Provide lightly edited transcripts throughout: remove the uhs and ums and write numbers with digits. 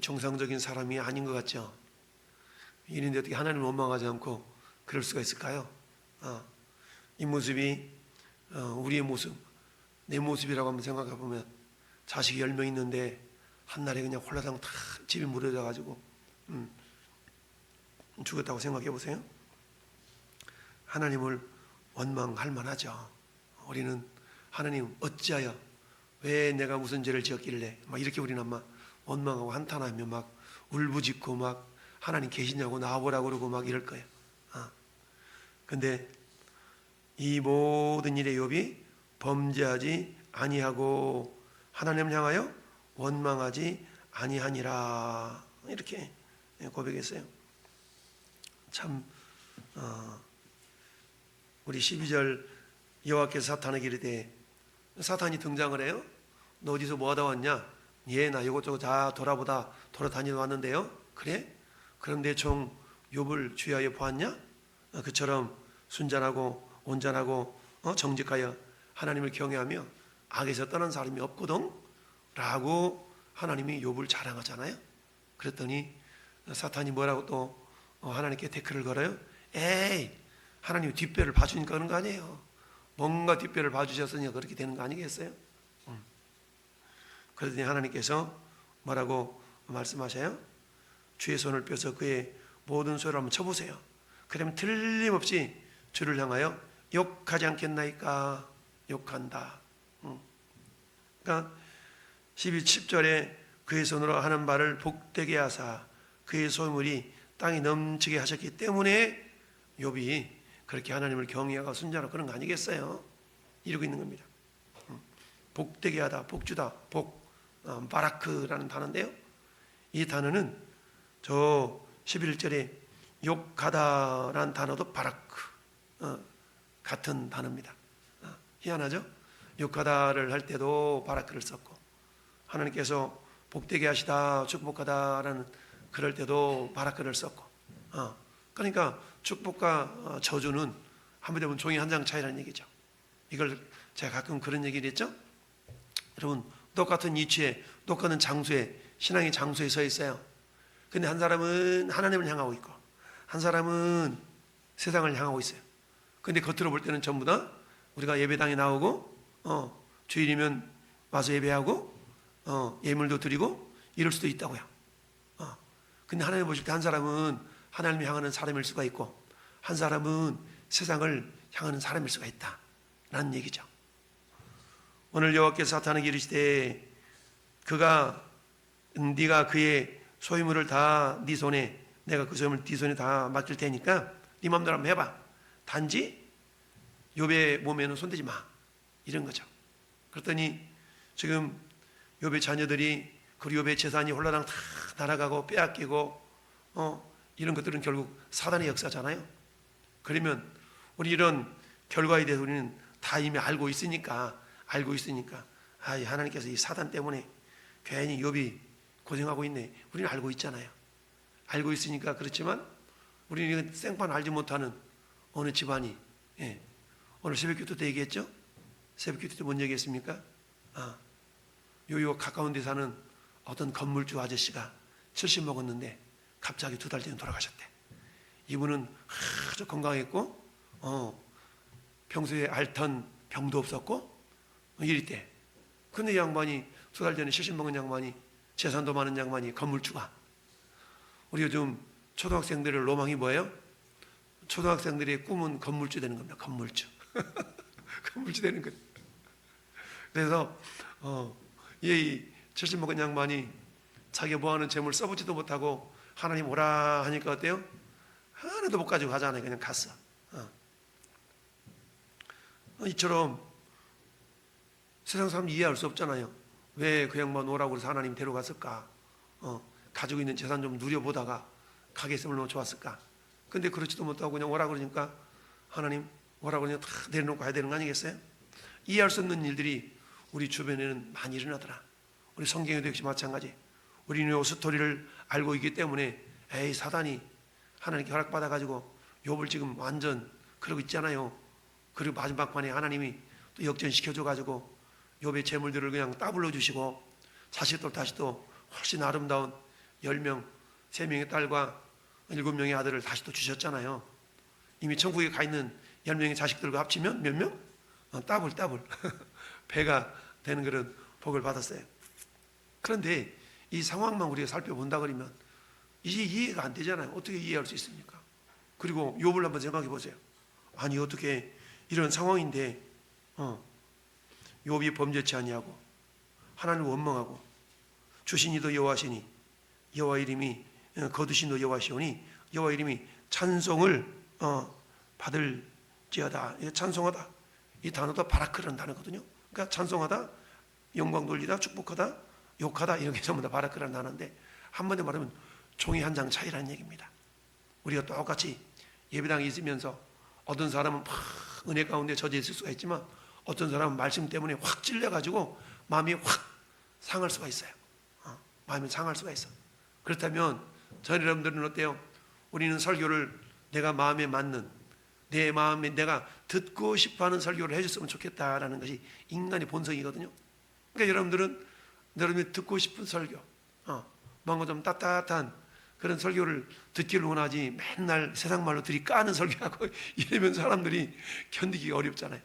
정상적인 사람이 아닌 것 같죠. 이런데 어떻게 하나님을 원망하지 않고 그럴 수가 있을까요? 이 모습이 우리의 모습, 내 모습이라고 한번 생각해 보면, 자식이 10명 있는데 한날에 그냥 홀라당 다 집이 무너져 가지고 죽었다고 생각해 보세요. 하나님을 원망할 만하죠. 우리는 하나님 어찌하여, 왜 내가 무슨 죄를 지었길래, 막 이렇게 우리는 아마 원망하고 한탄하며 막 울부짖고 막 하나님 계시냐고 나와보라고 그러고 막 이럴 거예요. 근데 이 모든 일에 욥이 범죄하지 아니하고 하나님을 향하여 원망하지 아니하니라, 이렇게 고백했어요. 참 우리 12절, 여호와께서 사탄에게 이르되, 사탄이 등장을 해요. 너 어디서 뭐하다 왔냐? 예, 나 이것저것 다 돌아다니다 왔는데요. 그래? 그럼 내 종 욥을 주의하여 보았냐? 그처럼 순전하고 온전하고 정직하여 하나님을 경외하며 악에서 떠난 사람이 없거든 라고 하나님이 욥을 자랑하잖아요. 그랬더니 사탄이 뭐라고 또 하나님께 태클을 걸어요. 에이, 하나님 뒷배를 봐주니까 그런 거 아니에요. 뭔가 뒷배를 봐주셨으니까 그렇게 되는 거 아니겠어요? 그러더니 하나님께서 뭐라고 말씀하셔요? 주의 손을 펴서 그의 모든 소리를 한번 쳐보세요. 그러면 틀림없이 주를 향하여 욕하지 않겠나이까? 욕한다. 그러니까 10절에 그의 손으로 하는 바를 복되게 하사 그의 소물이 땅에 넘치게 하셨기 때문에 욥이 그렇게 하나님을 경외하고 순전하고 그런 거 아니겠어요? 이러고 있는 겁니다. 복되게 하다, 복주다, 바라크라는 단어인데요. 이 단어는 저 11절에 욕하다라는 단어도 바라크 같은 단어입니다. 희한하죠? 욕하다를 할 때도 바라크를 썼고, 하나님께서 복되게 하시다, 축복하다라는 그럴 때도 바라크를 썼고, 그러니까 축복과 저주는 한마디로 종이 한 장 차이라는 얘기죠. 이걸 제가 가끔 그런 얘기를 했죠. 여러분, 똑같은 위치에, 똑같은 장소에, 신앙의 장소에 서 있어요. 근데 한 사람은 하나님을 향하고 있고 한 사람은 세상을 향하고 있어요. 근데 겉으로 볼 때는 전부 다 우리가 예배당에 나오고 주일이면 와서 예배하고 예물도 드리고 이럴 수도 있다고요. 근데 하나님 보실 때 한 사람은 하나님을 향하는 사람일 수가 있고 한 사람은 세상을 향하는 사람일 수가 있다 라는 얘기죠. 오늘 여호와께서 사탄에게 이르시되, 네가 그의 소유물을 다 네 손에, 내가 그 소유물을 네 손에 다 맡길 테니까 네 마음대로 한번 해봐. 단지 욥의 몸에는 손대지 마, 이런 거죠. 그랬더니 지금 욥의 자녀들이, 그리고 욥의 재산이 홀라당 다 날아가고 빼앗기고 이런 것들은 결국 사단의 역사잖아요. 그러면 우리 이런 결과에 대해서 우리는 다 이미 알고 있으니까 하나님께서 이 사단 때문에 괜히 욥이 고생하고 있네, 우리는 알고 있잖아요. 알고 있으니까 그렇지만 우리는 생판 알지 못하는 어느 집안이, 오늘 새벽기도 때 얘기했죠? 새벽기도 때 뭔 얘기했습니까? 요 가까운 데 사는 어떤 건물주 아저씨가 70 먹었는데 갑자기 2달 뒤에 돌아가셨대. 이분은 아주 건강했고 평소에 앓던 병도 없었고 이랬대. 근데 이 양반이 2달 전에 70 먹은 양반이, 재산도 많은 양반이, 건물주가, 우리 요즘 초등학생들의 로망이 뭐예요? 초등학생들의 꿈은 건물주 되는 겁니다. 건물주. 건물주 되는 거예요. 그래서 이 70 먹은 양반이 자기가 뭐하는 재물 써보지도 못하고 하나님 오라 하니까 어때요? 하나도 못 가지고 가잖아요. 그냥 갔어. 이처럼 세상 사람 이해할 수 없잖아요. 왜 그 양반 오라고 그래서 하나님 데려갔을까? 가지고 있는 재산 좀 누려보다가 가게 있으면 너무 좋았을까? 근데 그렇지도 못하고 그냥 오라 그러니까 하나님 오라 그러니까 다 내려놓고 가야 되는 거 아니겠어요? 이해할 수 없는 일들이 우리 주변에는 많이 일어나더라. 우리 성경에도 역시 마찬가지. 우리는 이 스토리를 알고 있기 때문에 사단이 하나님께 허락받아가지고 욥을 지금 완전 그러고 있잖아요. 그리고 마지막 판에 하나님이 또 역전시켜줘가지고 욥의 재물들을 그냥 따블로 주시고 자식들 다시 또 훨씬 아름다운 10명, 3명의 딸과 7명의 아들을 다시 또 주셨잖아요. 이미 천국에 가 있는 10명의 자식들과 합치면 몇 명? 더블 배가 되는 그런 복을 받았어요. 그런데 이 상황만 우리가 살펴본다 그러면 이게 이해가 안 되잖아요. 어떻게 이해할 수 있습니까? 그리고 욥을 한번 생각해 보세요. 아니 어떻게 이런 상황인데 욥이 범죄치 아니하고 하나님을 원망하고 주신 이도 여호와시니 여호와 이름이 거두신 이도 여호와시오니 여호와 이름이 찬송을 받을지어다. 찬송하다 이 단어도 바라크라는 단어거든요. 그러니까 찬송하다, 영광 돌리다, 축복하다, 욕하다 이런 게 전부 다 바라크라는 단어인데 한마디로 말하면 종이 한 장 차이라는 얘기입니다. 우리가 똑같이 예배당에 있으면서 어떤 사람은 막 은혜 가운데 젖어 있을 수가 있지만 어떤 사람은 말씀 때문에 확 찔려가지고 마음이 확 상할 수가 있어요. 마음이 상할 수가 있어. 그렇다면 저희 여러분들은 어때요? 우리는 설교를 내가 마음에 맞는 내 마음에 내가 듣고 싶어하는 설교를 해줬으면 좋겠다라는 것이 인간의 본성이거든요. 그러니까 여러분이 듣고 싶은 설교, 뭔가 좀 따뜻한 그런 설교를 듣기를 원하지 맨날 세상 말로 들이까는 설교하고 이러면 사람들이 견디기가 어렵잖아요.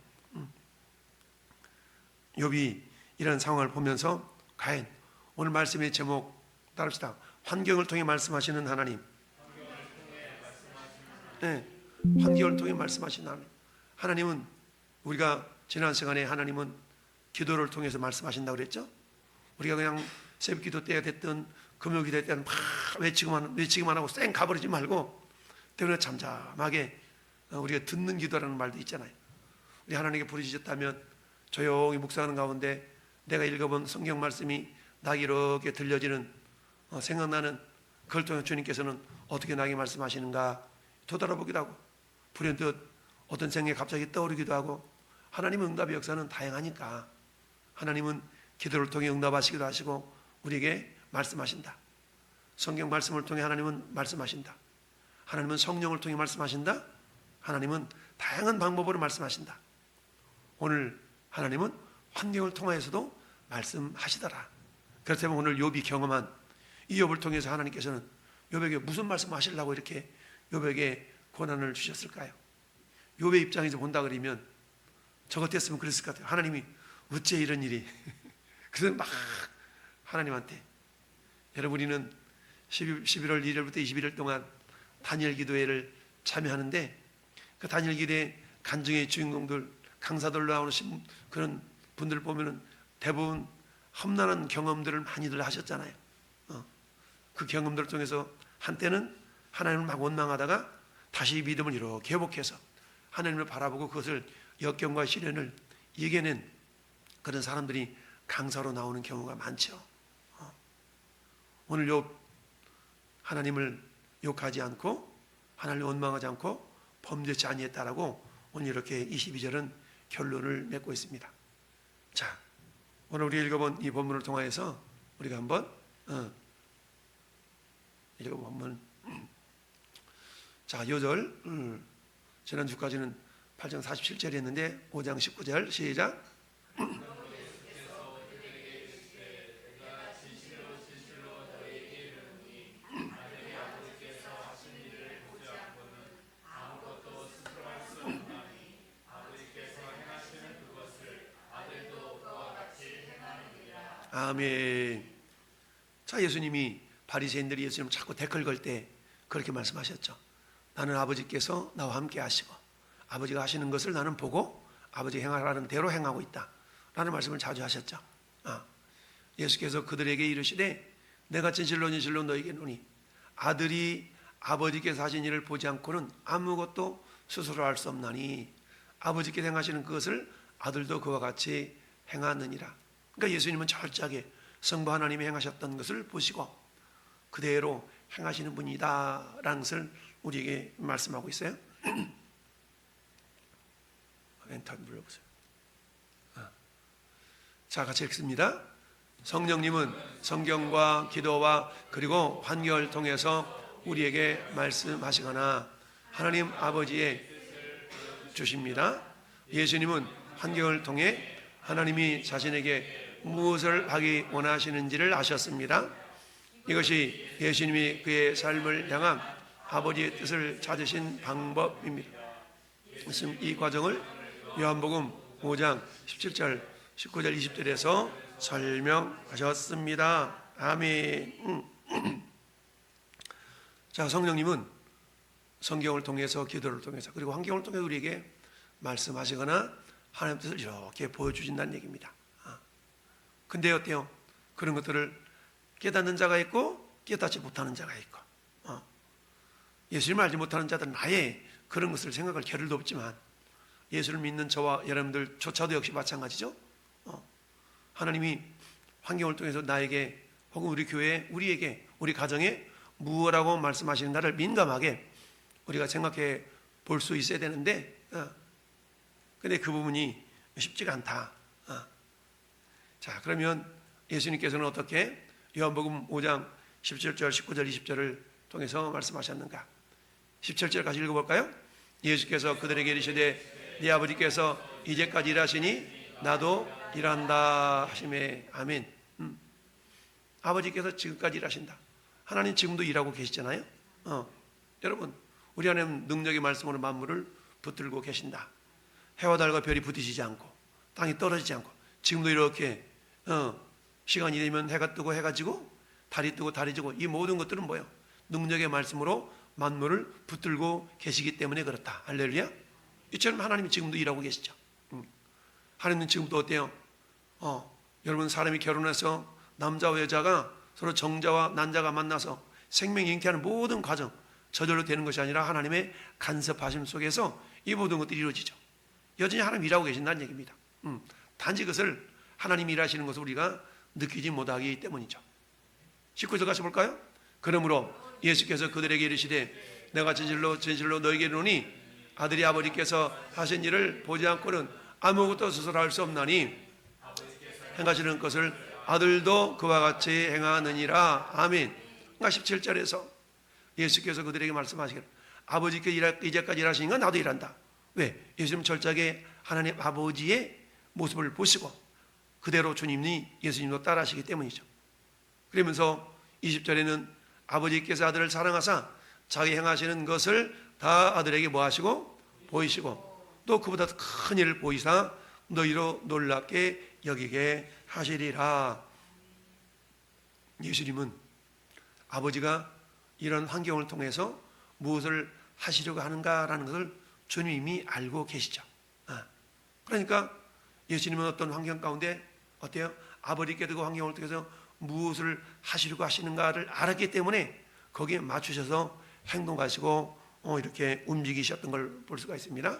욥이 이런 상황을 보면서 과연 오늘 말씀의 제목 따릅시다. 환경을 통해 말씀하시는 하나님. 네, 환경을 통해 말씀하시는 하나님. 하나님은 우리가 지난 시간에 하나님은 기도를 통해서 말씀하신다고 그랬죠. 우리가 그냥 새벽 기도 때가 됐든 금요 기도 때는 막 외치기만 하고 쌩 가버리지 말고 때문에 잠잠하게 우리가 듣는 기도라는 말도 있잖아요. 우리 하나님께 부르짖었다면 조용히 묵상하는 가운데 내가 읽어본 성경 말씀이 나에게 이렇게 들려지는 생각나는 그걸 통해 주님께서는 어떻게 나에게 말씀하시는가 되돌아보기도 하고 불현듯 어떤 생각이 갑자기 떠오르기도 하고 하나님의 응답의 역사는 다양하니까 하나님은 기도를 통해 응답하시기도 하시고 우리에게 말씀하신다. 성경 말씀을 통해 하나님은 말씀하신다. 하나님은 성령을 통해 말씀하신다. 하나님은 다양한 방법으로 말씀하신다. 오늘 하나님은 환경을 통해서도 말씀하시더라. 그렇다면 오늘 욥이 경험한 이 욥을 통해서 하나님께서는 욥에게 무슨 말씀하시려고 이렇게 욥에게 고난을 주셨을까요? 욥의 입장에서 본다 그러면 저 같았으면 그랬을 것 같아요. 하나님이 어째 이런 일이 그래서 막 하나님한테 여러분 우리는 11월 1일부터 21일 동안 다니엘 기도회를 참여하는데 그 다니엘 기도회 간증의 주인공들 강사들로 나오신 그런 분들을 보면은 대부분 험난한 경험들을 많이들 하셨잖아요. 그 경험들을 통해서 한때는 하나님을 막 원망하다가 다시 믿음을 이렇게 회복해서 하나님을 바라보고 그것을 역경과 시련을 이겨낸 그런 사람들이 강사로 나오는 경우가 많죠. 오늘 욥 하나님을 욕하지 않고 하나님을 원망하지 않고 범죄치 아니했다라고 오늘 이렇게 22절은 결론을 맺고 있습니다. 자, 오늘 우리 읽어본 이 본문을 통하여서 우리가 한번 읽어보면 자, 요절 지난주까지는 8장 47절이 했는데 5장 19절 시작. 아멘. 자, 예수님이 바리새인들이 예수님 자꾸 댓글 걸 때 그렇게 말씀하셨죠. 나는 아버지께서 나와 함께 하시고 아버지가 하시는 것을 나는 보고 아버지 행하라는 대로 행하고 있다 라는 말씀을 자주 하셨죠. 예수께서 그들에게 이르시되 내가 진실로 진실로 너희에게 이르노니 아들이 아버지께서 하신 일을 보지 않고는 아무것도 스스로 할 수 없나니 아버지께서 행하시는 그것을 아들도 그와 같이 행하느니라. 그러니까 예수님은 철저하게 성부 하나님이 행하셨던 것을 보시고 그대로 행하시는 분이다 라는 것을 우리에게 말씀하고 있어요. 엔터 눌러보세요. 자, 같이 읽습니다. 성령님은 성경과 기도와 그리고 환경을 통해서 우리에게 말씀하시거나 하나님 아버지의 주십니다. 예수님은 환경을 통해 하나님이 자신에게 무엇을 하기 원하시는지를 아셨습니다. 이것이 예수님이 그의 삶을 향한 아버지의 뜻을 찾으신 방법입니다. 이 과정을 요한복음 5장 17절, 19절, 20절에서 설명하셨습니다. 아멘. 자, 성령님은 성경을 통해서, 기도를 통해서, 그리고 환경을 통해 우리에게 말씀하시거나 하나님 뜻을 이렇게 보여주신다는 얘기입니다. 근데 어때요? 그런 것들을 깨닫는 자가 있고 깨닫지 못하는 자가 있고, 예수님을 알지 못하는 자들은 아예 그런 것을 생각할 겨를도 없지만, 예수를 믿는 저와 여러분들조차도 역시 마찬가지죠. 하나님이 환경을 통해서 나에게 혹은 우리 교회에, 우리에게, 우리 가정에 무엇라고 말씀하시는가를 민감하게 우리가 생각해 볼 수 있어야 되는데, 근데 그 부분이 쉽지가 않다. 자, 그러면 예수님께서는 어떻게 요한복음 5장 17절, 19절, 20절을 통해서 말씀하셨는가? 17절 같이 읽어볼까요? 예수께서 그들에게 이르시되 네 아버지께서 이제까지 일하시니 나도 일한다 하시매. 아멘. 아버지께서 지금까지 일하신다. 하나님 지금도 일하고 계시잖아요. 여러분, 우리 하나님 능력의 말씀으로 만물을 붙들고 계신다. 해와 달과 별이 부딪히지 않고 땅이 떨어지지 않고 지금도 이렇게 시간이 되면 해가 뜨고 해가 지고 달이 뜨고 달이 지고, 이 모든 것들은 뭐예요? 능력의 말씀으로 만물을 붙들고 계시기 때문에 그렇다. 할렐루야. 이처럼 하나님이 지금도 일하고 계시죠. 하나님은 지금도 어때요? 여러분, 사람이 결혼해서 남자와 여자가 서로 정자와 난자가 만나서 생명 잉태하는 모든 과정, 저절로 되는 것이 아니라 하나님의 간섭하심 속에서 이 모든 것들이 이루어지죠. 여전히 하나님 일하고 계신다는 얘기입니다. 단지 그것을 하나님이 일하시는 것을 우리가 느끼지 못하기 때문이죠. 19절 같이 볼까요? 그러므로 예수께서 그들에게 이르시되 내가 진실로 진실로 너에게 이르노니 아들이 아버지께서 하신 일을 보지 않고는 아무것도 스스로 할 수 없나니 행하시는 것을 아들도 그와 같이 행하느니라. 아멘. 그러니까 17절에서 예수께서 그들에게 말씀하시기를 아버지께서 이제까지 일하시니까 나도 일한다. 왜? 예수님 철저하게 하나님 아버지의 모습을 보시고 그대로 주님이 예수님도 따라하시기 때문이죠. 그러면서 20절에는 아버지께서 아들을 사랑하사 자기 행하시는 것을 다 아들에게 뭐 하시고? 보이시고 또 그보다 큰 일을 보이사 너희로 놀랍게 여기게 하시리라. 예수님은 아버지가 이런 환경을 통해서 무엇을 하시려고 하는가라는 것을 주님이 알고 계시죠. 그러니까 예수님은 어떤 환경 가운데 어때요? 아버지께도 그 환경을 통해서 무엇을 하시려고 하시는가를 알았기 때문에 거기에 맞추셔서 행동하시고 이렇게 움직이셨던 걸 볼 수가 있습니다.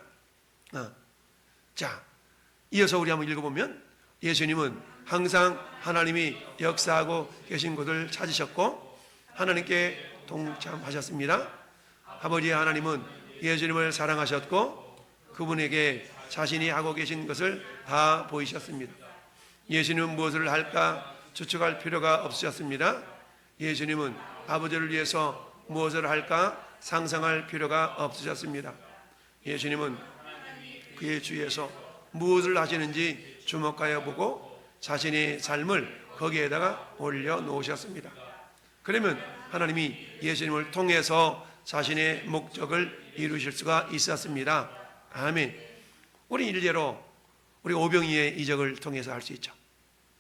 자, 이어서 우리 한번 읽어보면 예수님은 항상 하나님이 역사하고 계신 곳을 찾으셨고 하나님께 동참하셨습니다. 아버지 하나님은 예수님을 사랑하셨고 그분에게 자신이 하고 계신 것을 다 보이셨습니다. 예수님은 무엇을 할까 추측할 필요가 없으셨습니다. 예수님은 아버지를 위해서 무엇을 할까 상상할 필요가 없으셨습니다. 예수님은 그의 주위에서 무엇을 하시는지 주목하여 보고 자신의 삶을 거기에다가 올려놓으셨습니다. 그러면 하나님이 예수님을 통해서 자신의 목적을 이루실 수가 있었습니다. 아멘. 우리 일례로 우리가 오병이의 이적을 통해서 할 수 있죠.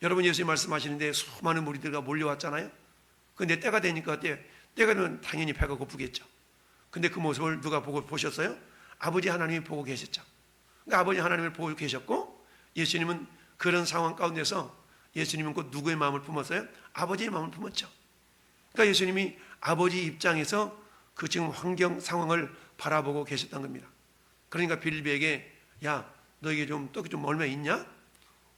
여러분, 예수님 말씀하시는데 수많은 무리들과 몰려왔잖아요. 근데 때가 되니까 때가 되면 당연히 배가 고프겠죠. 근데 그 모습을 누가 보셨어요? 아버지 하나님이 보고 계셨죠. 그러니까 아버지 하나님을 보고 계셨고 예수님은 그런 상황 가운데서 예수님은 곧 누구의 마음을 품었어요? 아버지의 마음을 품었죠. 그러니까 예수님이 아버지 입장에서 그 지금 환경 상황을 바라보고 계셨던 겁니다. 그러니까 빌립에게 야, 너에게 떡이 좀 얼마 있냐?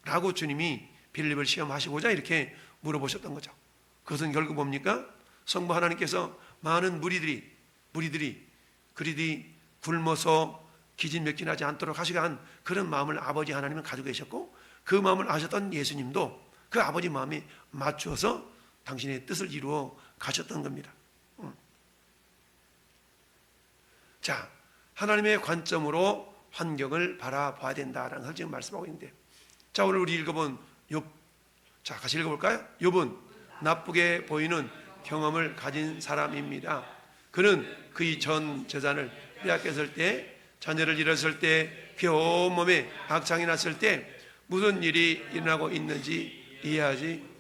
라고 주님이 빌립을 시험하시고자 이렇게 물어보셨던 거죠. 그것은 결국 뭡니까? 성부 하나님께서 많은 무리들이 굶어서 기진맥진하지 않도록 하시게 한 그런 마음을 아버지 하나님은 가지고 계셨고 그 마음을 아셨던 예수님도 그 아버지 마음에 맞추어서 당신의 뜻을 이루어 가셨던 겁니다. 자, 하나님의 관점으로 환경을 바라봐야 된다라는 것을 지금 말씀하고 있는데, 자, 오늘 우리 읽어본 욥, 자, 같이 읽어볼까요? 욥은 나쁘게 보이는 경험을 가진 사람입니다. 그는 그의 전 재산을 빼앗겼을 때, 자녀를 잃었을 때, 그의 온몸에 악창이 났을 때 무슨 일이 일어나고 있는지 이해하지.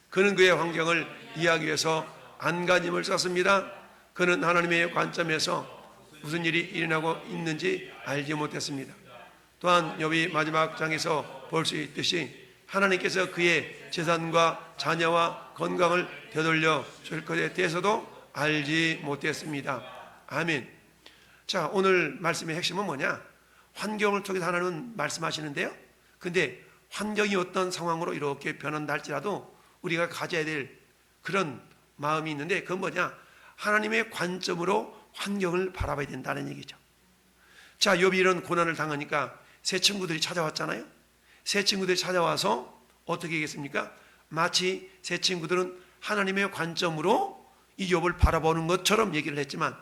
그는 그의 환경을 이해하기 위해서 안간힘을 썼습니다. 그는 하나님의 관점에서 무슨 일이 일어나고 있는지 알지 못했습니다. 또한 욥이 마지막 장에서 볼 수 있듯이 하나님께서 그의 재산과 자녀와 건강을 되돌려 줄 것에 대해서도 알지 못했습니다. 아멘. 자, 오늘 말씀의 핵심은 뭐냐? 환경을 통해서 하나님은 말씀하시는데요. 근데 환경이 어떤 상황으로 이렇게 변한다 할지라도 우리가 가져야 될 그런 마음이 있는데, 그건 뭐냐? 하나님의 관점으로 환경을 바라봐야 된다는 얘기죠. 자, 욥이 이런 고난을 당하니까 새 친구들이 찾아왔잖아요. 새 친구들이 찾아와서 어떻게 하겠습니까? 마치 새 친구들은 하나님의 관점으로 이 욥을 바라보는 것처럼 얘기를 했지만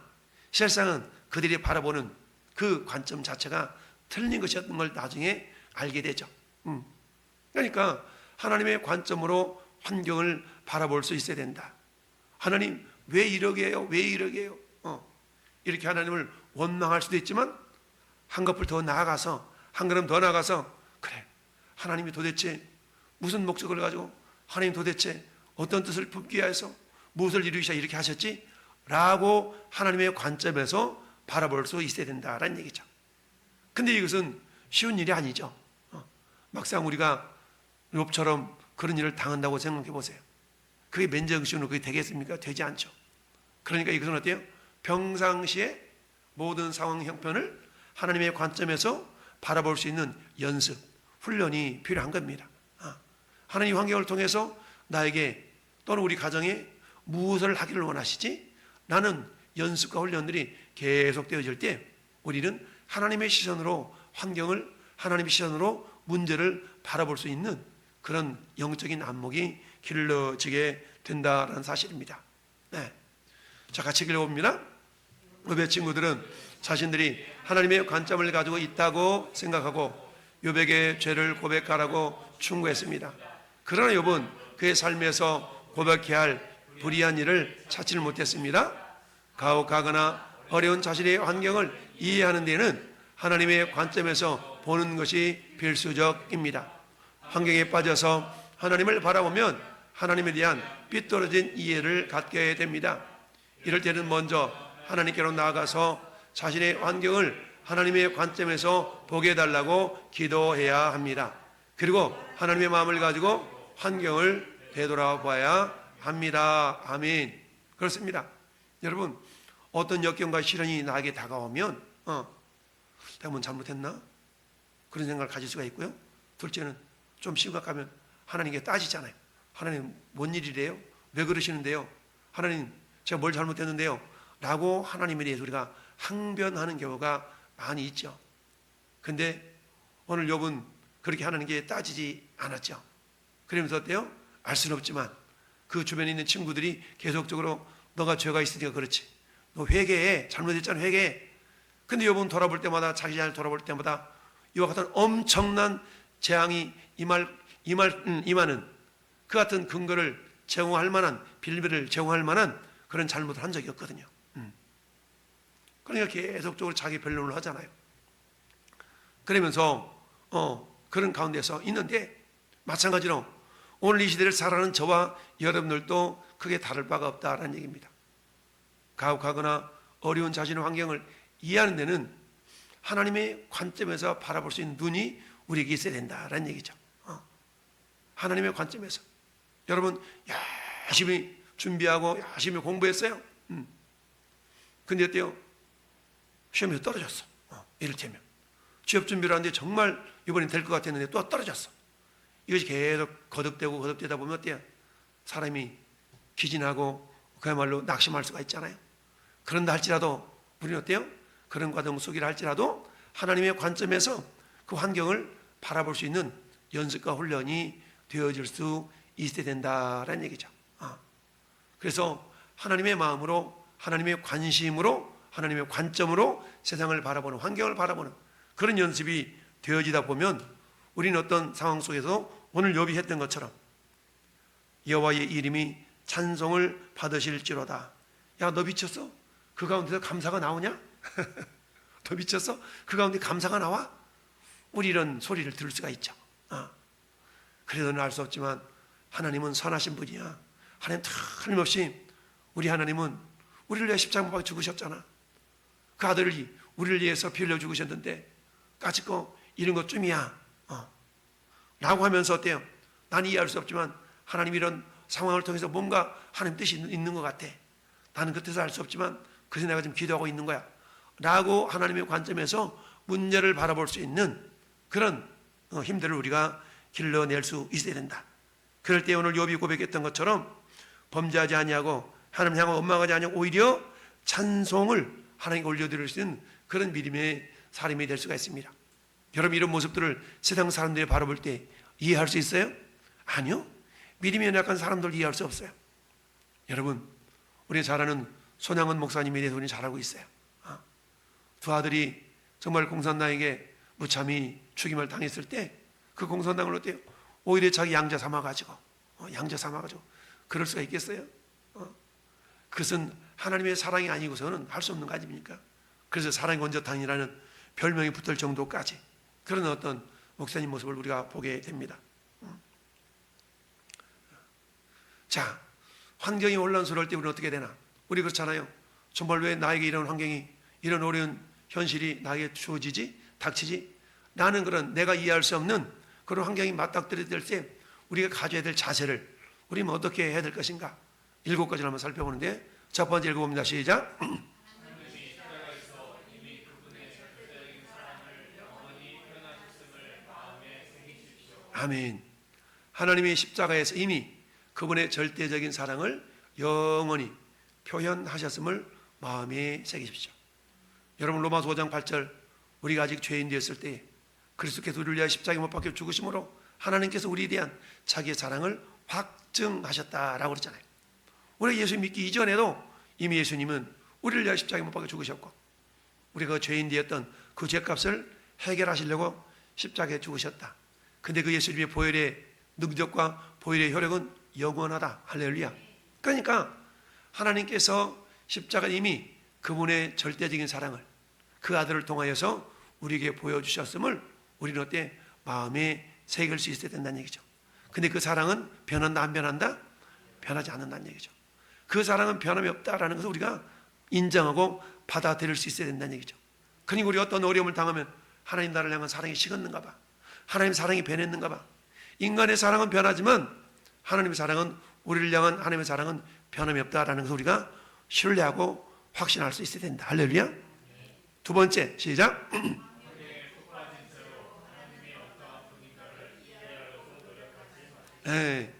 실상은 그들이 바라보는 그 관점 자체가 틀린 것이었던 걸 나중에 알게 되죠. 그러니까 하나님의 관점으로 환경을 바라볼 수 있어야 된다. 하나님 왜 이러게 해요? 왜 이러게 해요? 이렇게 하나님을 원망할 수도 있지만 한 걸음 더 나아가서, 한 걸음 더 나아가서, 그래, 하나님이 도대체 무슨 목적을 가지고, 하나님 도대체 어떤 뜻을 품기 위해서 무엇을 이루기 위해서 이렇게 하셨지? 라고 하나님의 관점에서 바라볼 수 있어야 된다라는 얘기죠. 근데 이것은 쉬운 일이 아니죠. 막상 우리가 욥처럼 그런 일을 당한다고 생각해 보세요. 그게 맨정신으로 그게 되겠습니까? 되지 않죠. 그러니까 이것은 어때요? 평상시에 모든 상황 형편을 하나님의 관점에서 바라볼 수 있는 연습, 훈련이 필요한 겁니다. 하나님 환경을 통해서 나에게 또는 우리 가정에 무엇을 하기를 원하시지? 라는 연습과 훈련들이 계속 되어질 때 우리는 하나님의 시선으로 환경을, 하나님의 시선으로 문제를 바라볼 수 있는 그런 영적인 안목이 길러지게 된다는 사실입니다. 네. 자, 같이 읽어봅니다. 욥의 친구들은 자신들이 하나님의 관점을 가지고 있다고 생각하고 욥에게 죄를 고백하라고 충고했습니다. 그러나 욥은 그의 삶에서 고백해야 할 불의한 일을 찾지를 못했습니다. 가혹하거나 어려운 자신의 환경을 이해하는 데는 하나님의 관점에서 보는 것이 필수적입니다. 환경에 빠져서 하나님을 바라보면 하나님에 대한 삐뚤어진 이해를 갖게 됩니다. 이럴 때는 먼저 하나님께로 나아가서 자신의 환경을 하나님의 관점에서 보게 해달라고 기도해야 합니다. 그리고 하나님의 마음을 가지고 환경을 되돌아봐야 합니다. 아멘. 그렇습니다. 여러분, 어떤 역경과 시련이 나에게 다가오면 내가 뭔 잘못했나? 그런 생각을 가질 수가 있고요. 둘째는 좀 심각하면 하나님께 따지잖아요. 하나님 뭔 일이래요? 왜 그러시는데요? 하나님 제가 뭘 잘못했는데요? 라고 하나님에 대해서 우리가 항변하는 경우가 많이 있죠. 근데 오늘 욥은 그렇게 하나님께 따지지 않았죠. 그러면서 어때요? 알 수는 없지만 그 주변에 있는 친구들이 계속적으로 너가 죄가 있으니까 그렇지, 너 회개해, 잘못했잖아, 회개해. 근데 욥은 돌아볼 때마다, 자기 자신을 돌아볼 때마다 이와 같은 엄청난 재앙이 임하는 그 같은 근거를 제공할 만한, 빌미를 제공할 만한 그런 잘못을 한 적이 없거든요. 그러니까 계속적으로 자기 변론을 하잖아요. 그러면서 그런 가운데서 있는데, 마찬가지로 오늘 이 시대를 살아가는 저와 여러분들도 크게 다를 바가 없다라는 얘기입니다. 가혹하거나 어려운 자신의 환경을 이해하는 데는 하나님의 관점에서 바라볼 수 있는 눈이 우리에게 있어야 된다라는 얘기죠. 하나님의 관점에서. 여러분 열심히 준비하고 열심히 공부했어요. 근데 어때요? 시험에서 떨어졌어. 이를테면 취업 준비를 하는데 정말 이번엔 될 것 같았는데 또 떨어졌어. 이것이 계속 거듭되다 보면 어때요? 사람이 기진하고 그야말로 낙심할 수가 있잖아요. 그런다 할지라도 우리는 어때요? 그런 과정 속이라 할지라도 하나님의 관점에서 그 환경을 바라볼 수 있는 연습과 훈련이 되어질 수 있어야 된다라는 얘기죠. 그래서 하나님의 마음으로, 하나님의 관심으로, 하나님의 관점으로 세상을 바라보는, 환경을 바라보는 그런 연습이 되어지다 보면 우리는 어떤 상황 속에서 오늘 욥이 했던 것처럼 여호와의 이름이 찬송을 받으실지로다. 야, 너 미쳤어? 그 가운데서 감사가 나오냐? 너 미쳤어? 그 가운데 감사가 나와? 우리 이런 소리를 들을 수가 있죠. 그래도 알 수 없지만 하나님은 선하신 분이야. 하나님 틀림없이 우리 하나님은 우리를 위해 십자가 못 박혀 죽으셨잖아. 그 아들이 우리를 위해서 피 흘려 죽으셨는데 까짓 거 이런 것쯤이야 라고 하면서 어때요? 난 이해할 수 없지만 하나님 이런 상황을 통해서 뭔가 하나님 뜻이 있는 것 같아. 나는 그 뜻을 알 수 없지만 그래서 내가 지금 기도하고 있는 거야 라고 하나님의 관점에서 문제를 바라볼 수 있는 그런 힘들을 우리가 길러낼 수 있어야 된다. 그럴 때 오늘 욥이 고백했던 것처럼 범죄하지 아니하고 하나님 향하고 원망하지 아니하고 오히려 찬송을 하나님께 올려드릴 수 있는 그런 믿음의 사람이 될 수가 있습니다. 여러분 이런 모습들을 세상 사람들이 바라볼 때 이해할 수 있어요? 아니요. 믿음이 연약한 사람들 이해할 수 없어요. 여러분 우리 잘 아는 손양은 목사님에 대해서 우리는 잘 알고 있어요. 두 아들이 정말 공산당에게 무참히 죽임을 당했을 때 그 공산당을 어때요? 오히려 자기 양자 삼아가지고 그럴 수가 있겠어요? 그것은 하나님의 사랑이 아니고서는 할 수 없는 거 아닙니까? 그래서 사랑의 원조당이라는 별명이 붙을 정도까지 그런 어떤 목사님 모습을 우리가 보게 됩니다. 자, 환경이 혼란스러울 때 우리는 어떻게 되나? 우리 그렇잖아요. 정말 왜 나에게 이런 환경이, 이런 어려운 현실이 나에게 주어지지? 닥치지? 나는 그런 내가 이해할 수 없는 그런 환경이 맞닥뜨릴 때 우리가 가져야 될 자세를 우리는 어떻게 해야 될 것인가? 7가지를 한번 살펴보는데 첫 번째 읽어봅니다. 시작. 아멘. 하나님이 십자가에서 이미 그분의 절대적인 사랑을 영원히 표현하셨음을 마음에 새기십시오. 여러분 로마서 5장 8절 우리가 아직 죄인 되었을 때 그리스도께서 우리를 위하여 십자가에 못 박혀 죽으심으로 하나님께서 우리에 대한 자기의 사랑을 확증하셨다라고 그랬잖아요. 우리가 예수 믿기 이전에도 이미 예수님은 우리를 위하여 십자가에 못 박혀 죽으셨고 우리가 죄인 되었던 그 죄값을 해결하시려고 십자가에 죽으셨다. 근데 그 예수님의 보혈의 능력과 보혈의 효력은 영원하다. 할렐루야. 그러니까 하나님께서 십자가 이미 그분의 절대적인 사랑을 그 아들을 통하여서 우리에게 보여주셨음을 우리는 어때? 마음에 새길 수 있어야 된다는 얘기죠. 근데 그 사랑은 변한다 안 변한다? 변하지 않는다는 얘기죠. 그 사랑은 변함이 없다라는 것을 우리가 인정하고 받아들일 수 있어야 된다는 얘기죠. 그러니까 우리가 어떤 어려움을 당하면 하나님 나를 향한 사랑이 식었는가 봐. 하나님 사랑이 변했는가 봐. 인간의 사랑은 변하지만 하나님의 사랑은 우리를 향한 하나님의 사랑은 변함이 없다라는 것을 우리가 신뢰하고 확신할 수 있어야 된다. 할렐루야. 두 번째 시작. 네.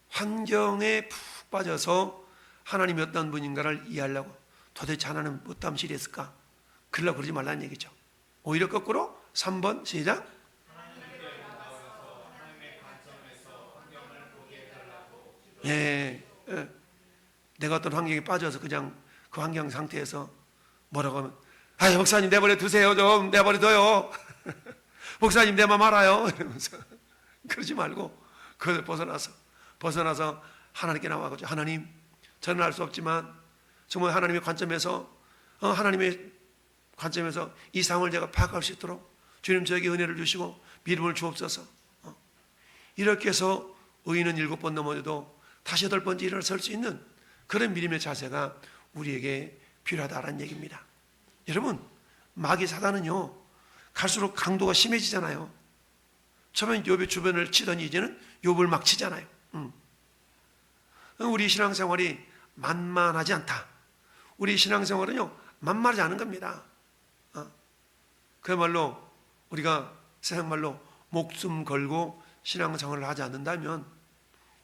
환경에 푹 빠져서 하나님이 어떤 분인가를 이해하려고 도대체 하나님은 어떤 일이 있을까? 그러려고 그러지 말라는 얘기죠. 오히려 거꾸로 3번 시작. 예, 예. 내가 어떤 환경에 빠져서 그냥 그 환경 상태에서 뭐라고 하면 아 목사님 내버려 두세요. 좀 내버려 둬요. 목사님 내 맘 알아요. 이러면서 그러지 말고 그걸 벗어나서 하나님께 나와가지고 하나님 저는 알 수 없지만 정말 하나님의 관점에서 이 상황을 제가 파악할 수 있도록 주님 저에게 은혜를 주시고 믿음을 주옵소서. 이렇게 해서 의인은 7번 넘어져도 다시 8번째 일어설 수 있는 그런 믿음의 자세가 우리에게 필요하다는 얘기입니다. 여러분 마귀 사단은요 갈수록 강도가 심해지잖아요. 처음엔 욥의 주변을 치더니 이제는 욥을 막 치잖아요. 우리 신앙생활이 만만하지 않다. 우리 신앙생활은요 만만하지 않은 겁니다. 그야말로 우리가 세상말로 목숨 걸고 신앙생활을 하지 않는다면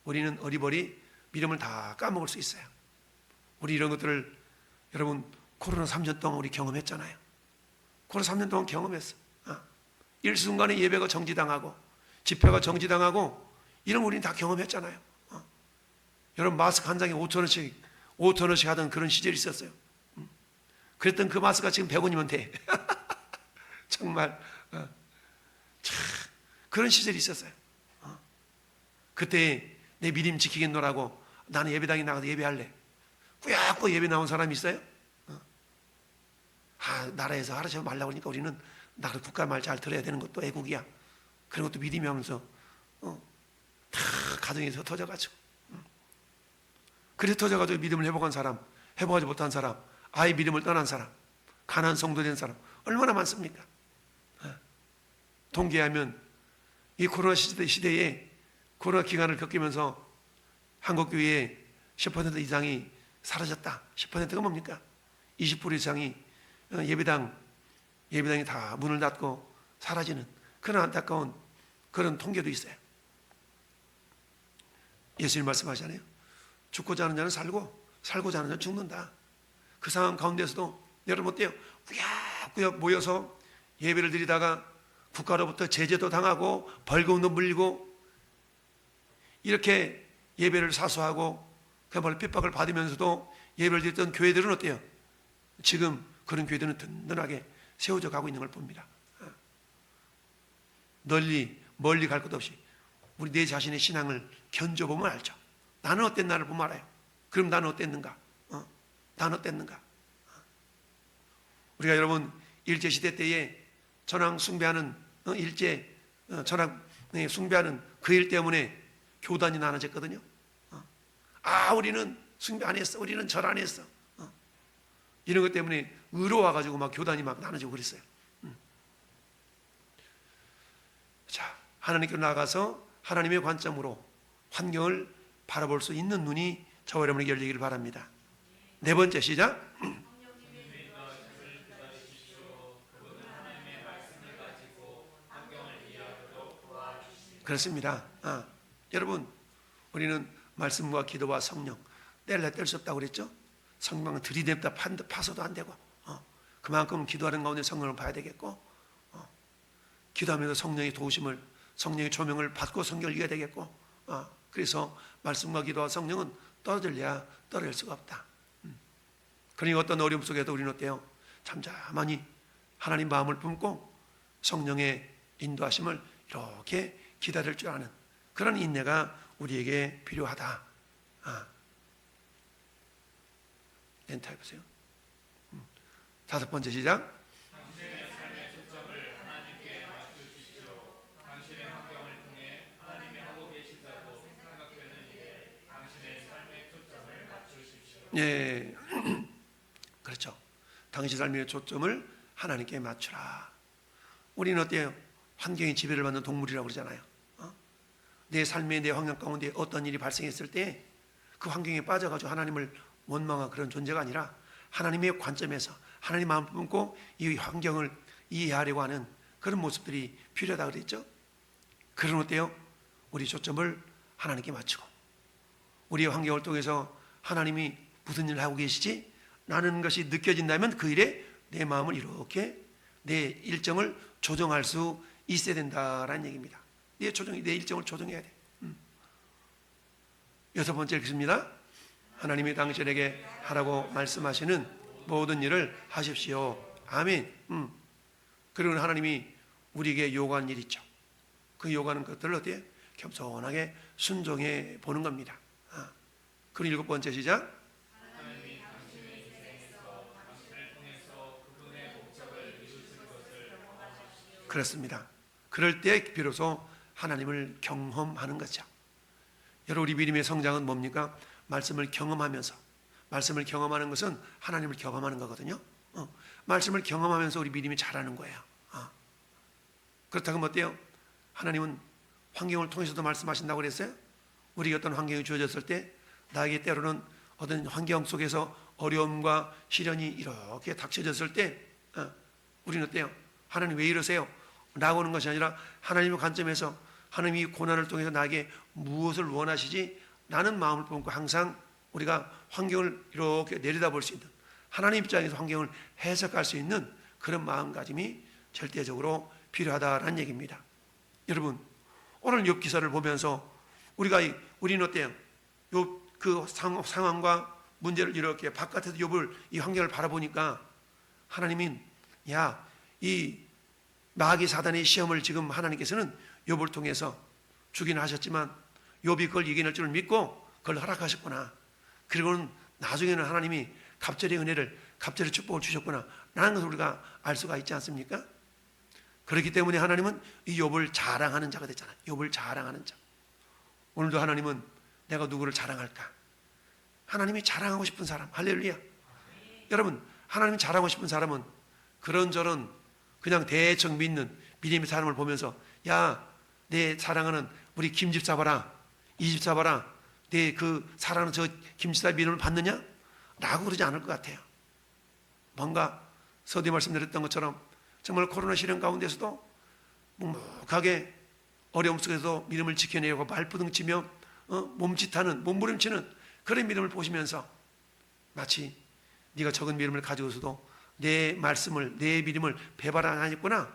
우리는 어리버리 믿음을 다 까먹을 수 있어요. 우리 이런 것들을 여러분 코로나 3년 동안 우리 경험했잖아요. 코로나 3년 동안 경험했어. 일순간에 예배가 정지당하고 집회가 정지당하고 이런 거 우리는 다 경험했잖아요. 여러분 마스크 한 장에 5,000원씩 하던 그런 시절이 있었어요. 그랬던 그 마스크가 지금 100원이면 돼. 정말 참 그런 시절이 있었어요. 그때 내 믿음 지키겠노라고 나는 예배당에 나가서 예배할래. 꾸역꾸역 예배 나온 사람이 있어요? 나라에서 하라지 말라고 하니까 우리는 나라 국가 말 잘 들어야 되는 것도 애국이야. 그런 것도 믿음이 하면서 다 가정에서 터져가지고 그래서 터져가지고 믿음을 회복한 사람, 회복하지 못한 사람, 아예 믿음을 떠난 사람, 가난한 성도 된 사람 얼마나 많습니까? 통계하면 이 코로나 시대에 코로나 기간을 겪으면서 한국교회의 10% 이상이 사라졌다. 10%가 뭡니까? 20% 이상이 예배당이 다 문을 닫고 사라지는 그런 안타까운 그런 통계도 있어요. 예수님 말씀하시잖아요. 죽고자 하는 자는 살고자 하는 자는 죽는다. 그 상황 가운데서도 여러분 어때요? 꾸역꾸역 모여서 예배를 드리다가 국가로부터 제재도 당하고 벌금도 물리고 이렇게 예배를 사수하고 그야말로 핍박을 받으면서도 예배를 드렸던 교회들은 어때요? 지금 그런 교회들은 든든하게 세워져 가고 있는 걸 봅니다. 멀리 갈 것 없이 우리 내 자신의 신앙을 견져보면 알죠. 나는 어땠나를 보면 알아요. 그럼 나는 어땠는가? 나는 어땠는가? 우리가 여러분 일제시대 때에 전황 숭배하는 전황 숭배하는 그 일 때문에 교단이 나눠졌거든요. 우리는 숭배 안 했어. 우리는 절 안 했어. 이런 것 때문에 의로워가지고 막 교단이 막 나눠지고 그랬어요. 자, 하나님께로 나가서 하나님의 관점으로 환경을 바라볼 수 있는 눈이 저와 여러분에게 열리기를 바랍니다. 네 번째 시작. 그렇습니다. 여러분 우리는 말씀과 기도와 성령 뗄래 뗄 수 없다고 그랬죠? 성령은 들이댔다 파서도 안 되고 그만큼 기도하는 가운데 성령을 봐야 되겠고 기도하면서 성령의 도우심을 성령의 조명을 받고 성경을 읽어야 되겠고 그래서 말씀과 기도와 성령은 떨어질래야 떨어질 수가 없다. 그러니 어떤 어려움 속에도 우리는 어때요? 잠잠하니 하나님 마음을 품고 성령의 인도하심을 이렇게 기다릴 줄 아는 그런 인내가 우리에게 필요하다. 렌트 해보세요. 다섯 번째 시작. 당신의 삶의 초점을 하나님께 맞추십시오. 당신의 환경을 통해 하나님이 하고 계시다고 생각되는 일에 당신의 삶의 초점을 맞추십시오. 예, 그렇죠. 당신 삶의 초점을 하나님께 맞추라. 우리는 어때요? 환경에 지배를 받는 동물이라고 그러잖아요. 내 삶의 내 환경 가운데 어떤 일이 발생했을 때 그 환경에 빠져가지고 하나님을 원망한 그런 존재가 아니라 하나님의 관점에서 하나님 마음을 품고 이 환경을 이해하려고 하는 그런 모습들이 필요하다고 그랬죠. 그런 어때요? 우리 초점을 하나님께 맞추고 우리의 환경을 통해서 하나님이 무슨 일을 하고 계시지? 라는 것이 느껴진다면 그 일에 내 마음을 이렇게 내 일정을 조정할 수 있어야 된다라는 얘기입니다. 내 일정을 조정해야 돼. 여섯 번째 읽습니다. 하나님이 당신에게 하라고 말씀하시는 모든 일을 하십시오. 아멘. 그리고 하나님이 우리에게 요구하는 일이 있죠. 그 요구하는 것들을 어떻게 겸손하게 순종해 보는 겁니다. 그리고 일곱 번째 시작. 하나님이 당신의 인생에서 당신을 통해서 그분의 목적을 이루실 것을 경험하십시오. 그렇습니다. 그럴 때 비로소 하나님을 경험하는 거죠. 여러분 우리 믿음의 성장은 뭡니까? 말씀을 경험하면서 말씀을 경험하는 것은 하나님을 경험하는 거거든요. 말씀을 경험하면서 우리 믿음이 자라는 거예요. 그렇다고 하면 어때요? 하나님은 환경을 통해서도 말씀하신다고 그랬어요? 우리가 어떤 환경이 주어졌을 때 나에게 때로는 어떤 환경 속에서 어려움과 시련이 이렇게 닥쳐졌을 때 우리는 어때요? 하나님 왜 이러세요? 라고 하는 것이 아니라 하나님의 관점에서 하나님이 고난을 통해서 나에게 무엇을 원하시지? 라는 마음을 품고 항상 우리가 환경을 이렇게 내려다볼 수 있는 하나님 입장에서 환경을 해석할 수 있는 그런 마음가짐이 절대적으로 필요하다라는 얘기입니다. 여러분 오늘 욥 기사를 보면서 우리는 어때요? 그 상황과 문제를 이렇게 바깥에서 욥을 이 환경을 바라보니까 하나님은 이 마귀 사단의 시험을 지금 하나님께서는 욥을 통해서 주긴 하셨지만 욥이 그걸 이겨낼 줄 믿고 그걸 허락하셨구나. 그리고는 나중에는 하나님이 갑절의 은혜를, 갑절의 축복을 주셨구나 라는 것을 우리가 알 수가 있지 않습니까? 그렇기 때문에 하나님은 이 욥을 자랑하는 자가 됐잖아요. 욥을 자랑하는 자. 오늘도 하나님은 내가 누구를 자랑할까? 하나님이 자랑하고 싶은 사람. 할렐루야. 여러분, 하나님이 자랑하고 싶은 사람은 그런저런 그냥 대충 믿는 믿음의 사람을 보면서 야, 내 사랑하는 우리 김집사 봐라, 이 집사 봐라, 내 그 사랑하는 저 김집사 믿음을 받느냐? 라고 그러지 않을 것 같아요. 뭔가 서두에 말씀드렸던 것처럼 정말 코로나 시련 가운데서도 묵묵하게 어려움 속에서 믿음을 지켜내려고 발부둥치며 몸짓하는, 몸부림치는 그런 믿음을 보시면서 마치 네가 적은 믿음을 가지고서도 내 말씀을, 내 믿음을 배발 안 하겠구나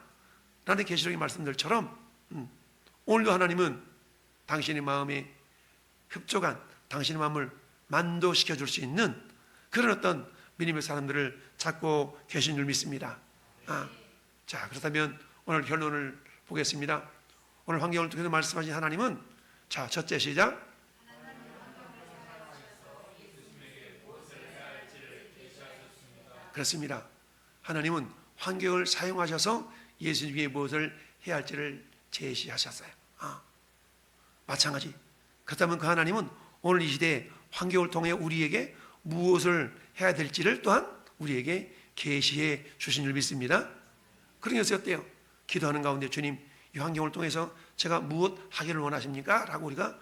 라는 계시록의 말씀들처럼 오늘도 하나님은 당신의 마음에 흡족한, 당신의 마음을 만도시켜 줄 수 있는 그런 어떤 믿음의 사람들을 찾고 계신 줄 믿습니다. 자, 그렇다면 오늘 결론을 보겠습니다. 오늘 환경을 통해서 말씀하신 하나님은, 자, 첫째 시작. 그렇습니다. 하나님은 환경을 사용하셔서 예수님에게 무엇을 해야 할지를 제시하셨어요. 마찬가지. 그렇다면 그 하나님은 오늘 이 시대에 환경을 통해 우리에게 무엇을 해야 될지를 또한 우리에게 계시해 주신 줄 믿습니다. 그러면서 어때요? 기도하는 가운데 주님, 이 환경을 통해서 제가 무엇 하기를 원하십니까? 라고 우리가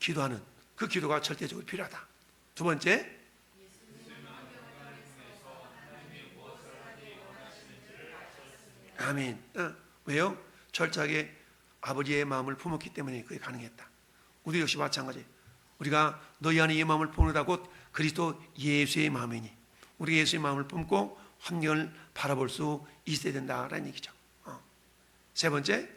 기도하는 그 기도가 절대적으로 필요하다. 두 번째, 아멘. 왜요? 철저하게 아버지의 마음을 품었기 때문에 그게 가능했다. 우리 역시 마찬가지. 우리가 너희 안에 이 마음을 품으다 곧 그리스도 예수의 마음이니 우리가 예수의 마음을 품고 환경을 바라볼 수 있어야 된다라는 얘기죠. 세 번째,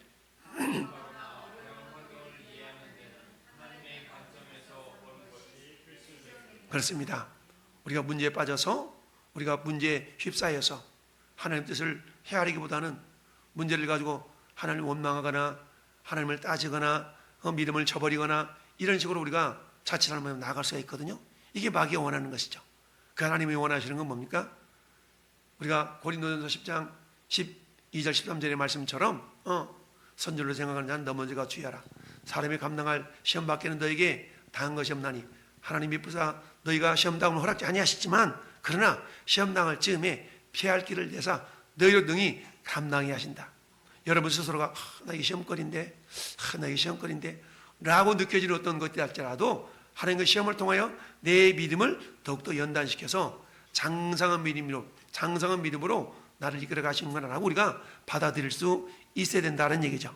그렇습니다. 우리가 문제에 빠져서, 우리가 문제에 휩싸여서 하나님 뜻을 헤아리기보다는 문제를 가지고 하나님을 원망하거나 하나님을 따지거나 믿음을 저버리거나 이런 식으로 우리가 자칫하면 나아갈 수가 있거든요. 이게 마귀가 원하는 것이죠. 그 하나님이 원하시는 건 뭡니까? 우리가 고린도전서 10장 12절 13절의 말씀처럼 선줄로 생각하는 자는 넘어지가 주의하라. 사람이 감당할 시험 밖에는 너에게 당한 것이 없나니 하나님 미쁘사 너희가 시험 당을 허락지 아니하시지만 그러나 시험 당할 즈음에 피할 길을 내사 너희로 능히 감당해 하신다. 여러분 스스로가 나 이게 시험거리인데, 나 이게 시험거리인데 라고 느껴지는 어떤 것이 할지라도 하나님의 시험을 통하여 내 믿음을 더욱더 연단시켜서 장성한 믿음으로 나를 이끌어 가시는 거라고 우리가 받아들일 수 있어야 된다는 얘기죠.